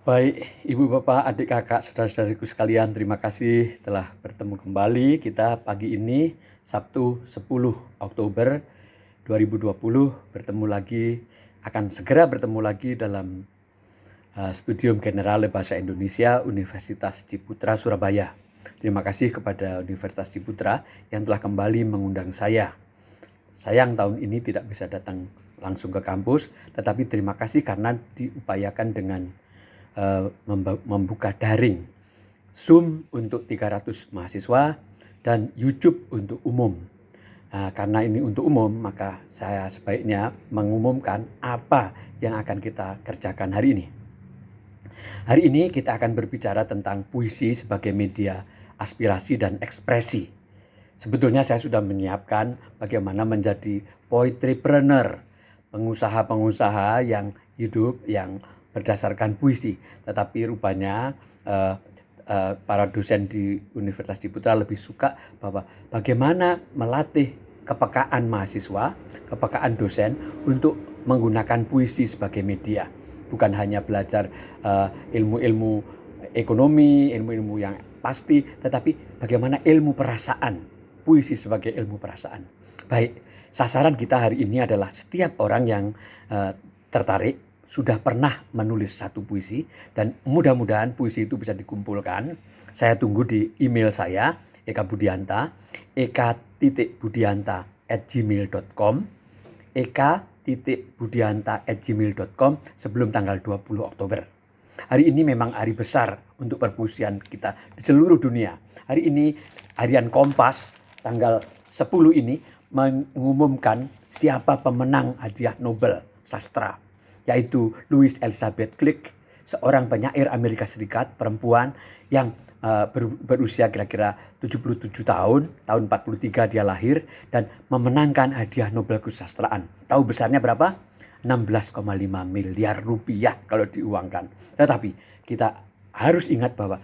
Baik, Ibu, Bapak, adik, kakak, saudara-saudariku sekalian, terima kasih telah bertemu kembali kita pagi ini, Sabtu 10 Oktober 2020, akan segera bertemu lagi dalam Studium Generale Bahasa Indonesia Universitas Ciputra, Surabaya. Terima kasih kepada Universitas Ciputra yang telah kembali mengundang saya. Sayang tahun ini tidak bisa datang langsung ke kampus, tetapi terima kasih karena diupayakan dengan membuka daring, Zoom untuk 300 mahasiswa, dan YouTube untuk umum. Nah, karena ini untuk umum, maka saya sebaiknya mengumumkan apa yang akan kita kerjakan hari ini. Hari ini kita akan berbicara tentang puisi sebagai media aspirasi dan ekspresi. Sebetulnya saya sudah menyiapkan bagaimana menjadi poetrypreneur, pengusaha-pengusaha yang hidup yang berdasarkan puisi. Tetapi rupanya para dosen di Universitas Ciputra lebih suka bahwa bagaimana melatih kepekaan mahasiswa, kepekaan dosen untuk menggunakan puisi sebagai media. Bukan hanya belajar ilmu-ilmu ekonomi, ilmu-ilmu yang pasti, tetapi bagaimana ilmu perasaan, puisi sebagai ilmu perasaan. Baik, sasaran kita hari ini adalah setiap orang yang tertarik sudah pernah menulis satu puisi, dan mudah-mudahan puisi itu bisa dikumpulkan. Saya tunggu di email saya, Eka Budianta, eka.budianta@gmail.com, eka.budianta@gmail.com sebelum tanggal 20 Oktober. Hari ini memang hari besar untuk perpuisian kita di seluruh dunia. Hari ini harian Kompas tanggal 10 ini mengumumkan siapa pemenang hadiah Nobel sastra, yaitu Louise Elizabeth Gluck, seorang penyair Amerika Serikat perempuan yang berusia kira-kira 77 tahun 43 dia lahir, dan memenangkan hadiah Nobel kesusastraan. Tahu besarnya berapa? 16,5 miliar rupiah kalau diuangkan. Tetapi kita harus ingat bahwa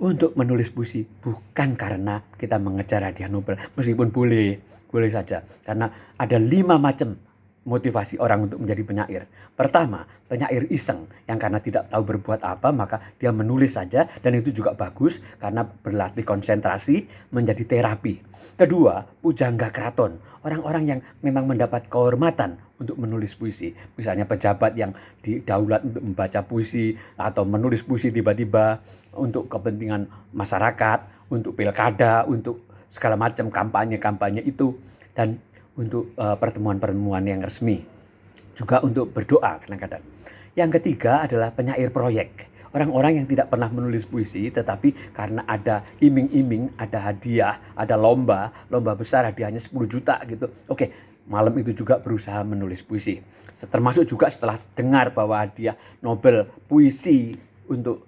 untuk menulis puisi bukan karena kita mengejar hadiah Nobel, meskipun boleh saja, karena ada 5 macam motivasi orang untuk menjadi penyair. Pertama, penyair iseng, yang karena tidak tahu berbuat apa maka dia menulis saja, dan itu juga bagus karena berlatih konsentrasi, menjadi terapi. Kedua, pujangga keraton, orang-orang yang memang mendapat kehormatan untuk menulis puisi. Misalnya pejabat yang didaulat untuk membaca puisi atau menulis puisi tiba-tiba untuk kepentingan masyarakat, untuk pilkada, untuk segala macam kampanye-kampanye itu, dan untuk pertemuan-pertemuan yang resmi, juga untuk berdoa kadang-kadang. Yang ketiga adalah penyair proyek, orang-orang yang tidak pernah menulis puisi, tetapi karena ada iming-iming, ada hadiah, ada lomba besar, hadiahnya 10 juta gitu, oke, malam itu juga berusaha menulis puisi. Termasuk juga setelah dengar bahwa hadiah Nobel puisi untuk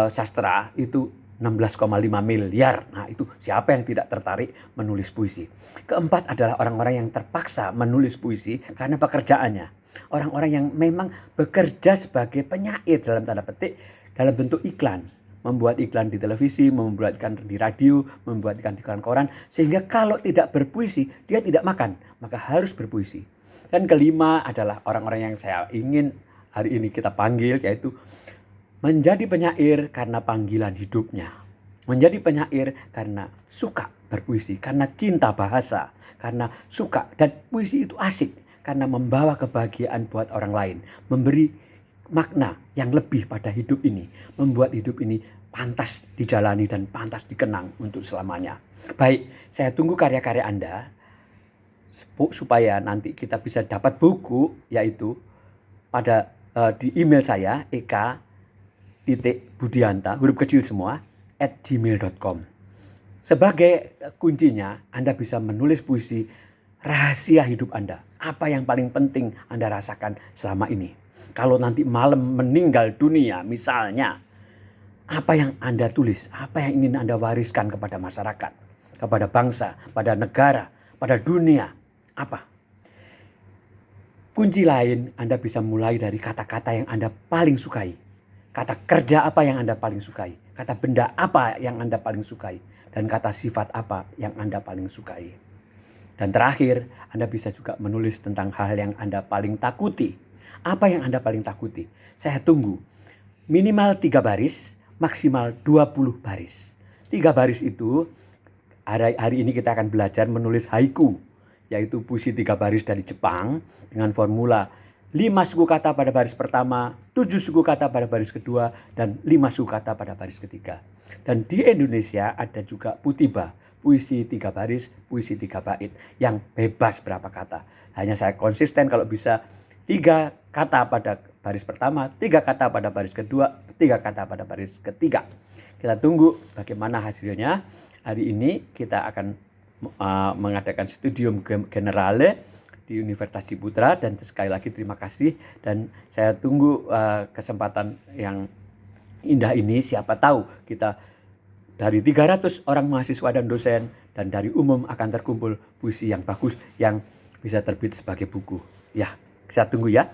sastra itu 16,5 miliar. Nah, itu siapa yang tidak tertarik menulis puisi? Keempat adalah orang-orang yang terpaksa menulis puisi karena pekerjaannya. Orang-orang yang memang bekerja sebagai penyair dalam tanda petik dalam bentuk iklan. Membuat iklan di televisi, membuat iklan di radio, membuat iklan koran. Sehingga kalau tidak berpuisi, dia tidak makan. Maka harus berpuisi. Dan kelima adalah orang-orang yang saya ingin hari ini kita panggil, yaitu menjadi penyair karena panggilan hidupnya. Menjadi penyair karena suka berpuisi, karena cinta bahasa, karena suka, dan puisi itu asik karena membawa kebahagiaan buat orang lain, memberi makna yang lebih pada hidup ini, membuat hidup ini pantas dijalani dan pantas dikenang untuk selamanya. Baik, saya tunggu karya-karya Anda supaya nanti kita bisa dapat buku, yaitu pada di email saya, eka.budianta, huruf kecil semua, @gmail.com. Sebagai kuncinya, Anda bisa menulis puisi rahasia hidup Anda. Apa yang paling penting Anda rasakan selama ini? Kalau nanti malam meninggal dunia misalnya, apa yang Anda tulis? Apa yang ingin Anda wariskan kepada masyarakat, kepada bangsa, pada negara, pada dunia? Apa? Kunci lain, Anda bisa mulai dari kata-kata yang Anda paling sukai. Kata kerja apa yang Anda paling sukai? Kata benda apa yang Anda paling sukai? Dan kata sifat apa yang Anda paling sukai? Dan terakhir, Anda bisa juga menulis tentang hal yang Anda paling takuti. Apa yang Anda paling takuti? Saya tunggu minimal 3 baris, maksimal 20 baris. 3 baris itu hari ini kita akan belajar menulis haiku, yaitu puisi 3 baris dari Jepang dengan formula 5 suku kata pada baris pertama, 7 suku kata pada baris kedua, dan 5 suku kata pada baris ketiga. Dan di Indonesia ada juga putiba, puisi 3 baris, puisi 3 bait, yang bebas berapa kata. Hanya saya konsisten kalau bisa 3 kata pada baris pertama, 3 kata pada baris kedua, 3 kata pada baris ketiga. Kita tunggu bagaimana hasilnya. Hari ini kita akan mengadakan studium generale di Universitas Ciputra, dan sekali lagi terima kasih, dan saya tunggu kesempatan yang indah ini. Siapa tahu kita dari 300 orang mahasiswa dan dosen dan dari umum akan terkumpul puisi yang bagus yang bisa terbit sebagai buku. Ya, saya tunggu ya.